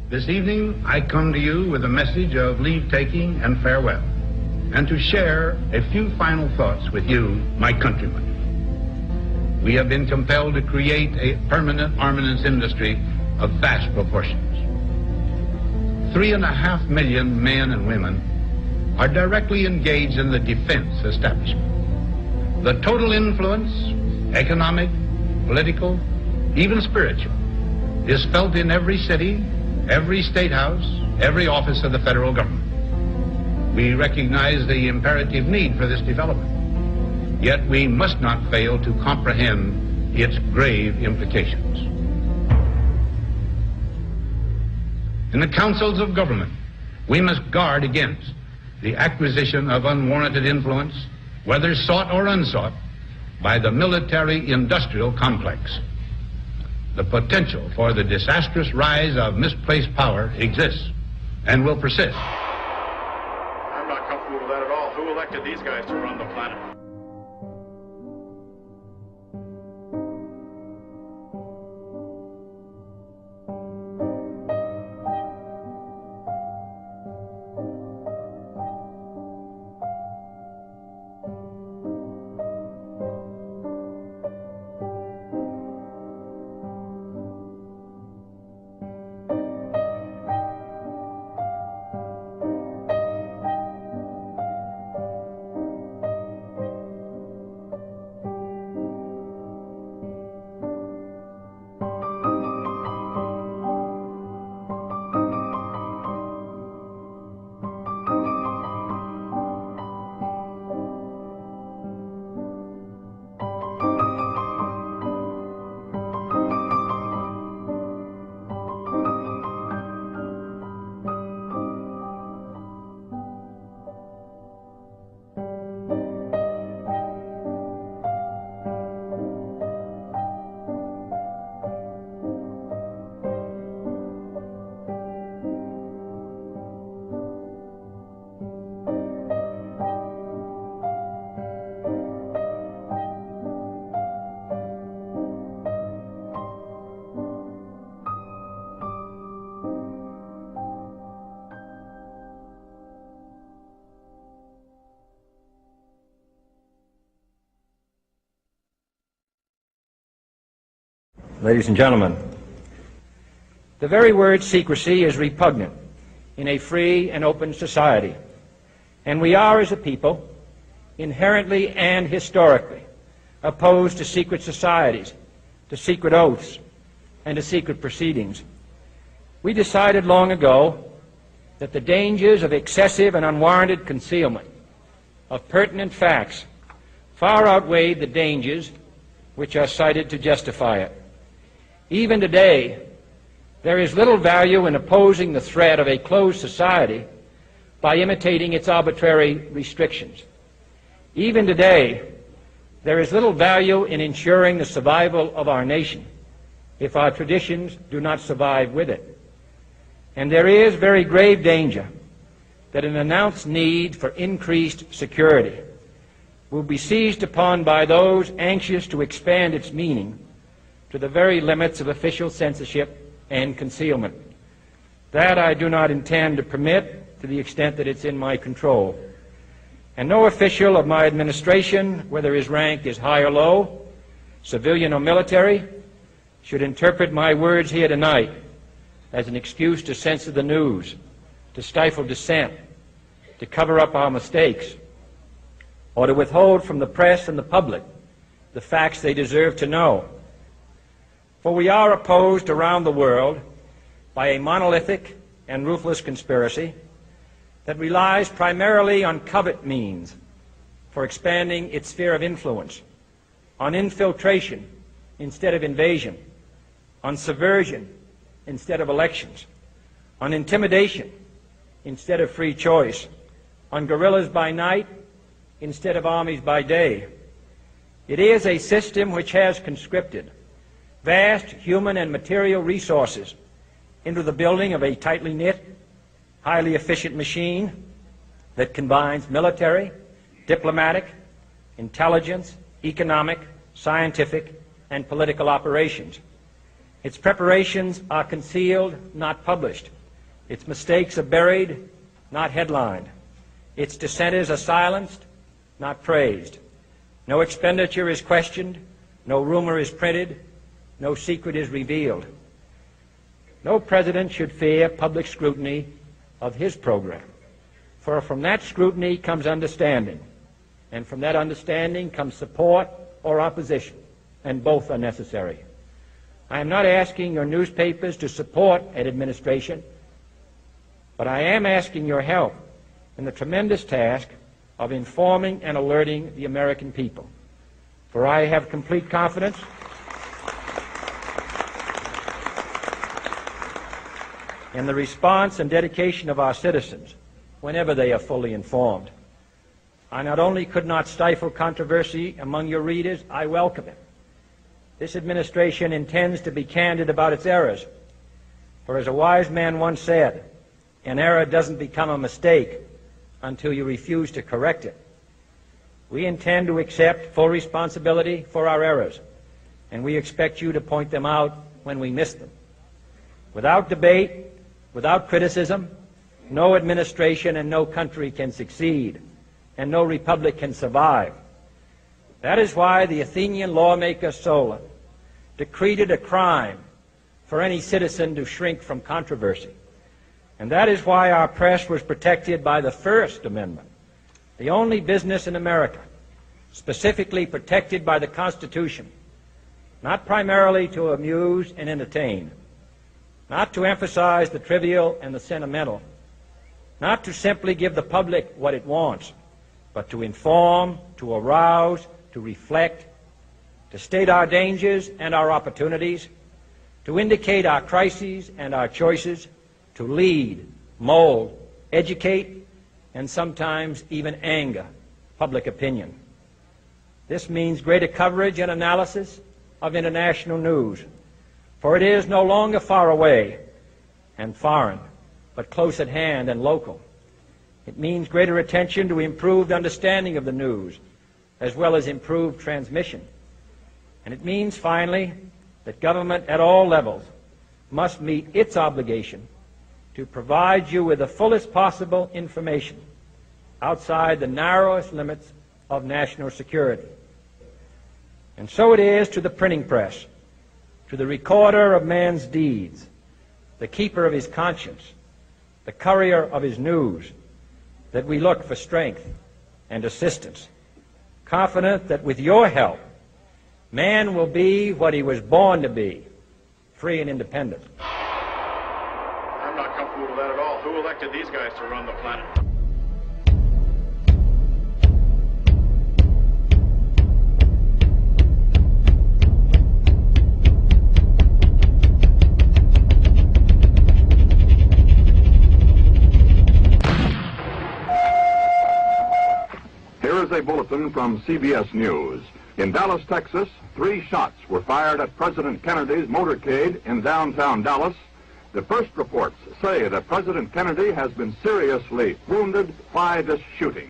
This evening, I come to you with a message of leave-taking and farewell, and to share a few final thoughts with you, my countrymen. We have been compelled to create a permanent armaments industry of vast proportions. 3.5 million men and women are directly engaged in the defense establishment. The total influence, economic, political, even spiritual, is felt in every city, every state house, every office of the federal government. We recognize the imperative need for this development, yet we must not fail to comprehend its grave implications. In the councils of government, we must guard against the acquisition of unwarranted influence, whether sought or unsought, by the military-industrial complex. The potential for the disastrous rise of misplaced power exists and will persist. I'm not comfortable with that at all. Who elected these guys to run the planet? Ladies and gentlemen, the very word secrecy is repugnant in a free and open society, and we are, as a people, inherently and historically opposed to secret societies, to secret oaths, and to secret proceedings. We decided long ago that the dangers of excessive and unwarranted concealment of pertinent facts far outweighed the dangers which are cited to justify it. Even today, there is little value in opposing the threat of a closed society by imitating its arbitrary restrictions. Even today, there is little value in ensuring the survival of our nation if our traditions do not survive with it. And there is very grave danger that an announced need for increased security will be seized upon by those anxious to expand its meaning to the very limits of official censorship and concealment. That I do not intend to permit to the extent that it's in my control. And no official of my administration, whether his rank is high or low, civilian or military, should interpret my words here tonight as an excuse to censor the news, to stifle dissent, to cover up our mistakes, or to withhold from the press and the public the facts they deserve to know. For we are opposed around the world by a monolithic and ruthless conspiracy that relies primarily on covert means for expanding its sphere of influence, on infiltration instead of invasion, on subversion instead of elections, on intimidation instead of free choice, on guerrillas by night instead of armies by day. It is a system which has conscripted vast human and material resources into the building of a tightly knit, highly efficient machine that combines military, diplomatic, intelligence, economic, scientific, and political operations. Its preparations are concealed, not published. Its mistakes are buried, not headlined. Its dissenters are silenced, not praised. No expenditure is questioned, no rumor is printed, no secret is revealed. No president should fear public scrutiny of his program, for from that scrutiny comes understanding, and from that understanding comes support or opposition, and both are necessary. I am not asking your newspapers to support an administration, but I am asking your help in the tremendous task of informing and alerting the American people. For I have complete confidence in the response and dedication of our citizens whenever they are fully informed. I not only could not stifle controversy among your readers, I welcome it. This administration intends to be candid about its errors. For as a wise man once said, an error doesn't become a mistake until you refuse to correct it. We intend to accept full responsibility for our errors, and we expect you to point them out when we miss them. Without debate, without criticism, no administration and no country can succeed, and no republic can survive. That is why the Athenian lawmaker Solon decreed it a crime for any citizen to shrink from controversy. And that is why our press was protected by the First Amendment, the only business in America specifically protected by the Constitution, not primarily to amuse and entertain, not to emphasize the trivial and the sentimental, not to simply give the public what it wants, but to inform, to arouse, to reflect, to state our dangers and our opportunities, to indicate our crises and our choices, to lead, mold, educate, and sometimes even anger public opinion. This means greater coverage and analysis of international news, for it is no longer far away and foreign, but close at hand and local. It means greater attention to improved understanding of the news, as well as improved transmission. And it means, finally, that government at all levels must meet its obligation to provide you with the fullest possible information outside the narrowest limits of national security. And so it is to the printing press, to the recorder of man's deeds, the keeper of his conscience, the courier of his news, that we look for strength and assistance, confident that with your help, man will be what he was born to be, free and independent. I'm not comfortable with that at all. Who elected these guys to run the planet? Here is a bulletin from CBS News. In Dallas, Texas, 3 shots were fired at President Kennedy's motorcade in downtown Dallas. The first reports say that President Kennedy has been seriously wounded by this shooting.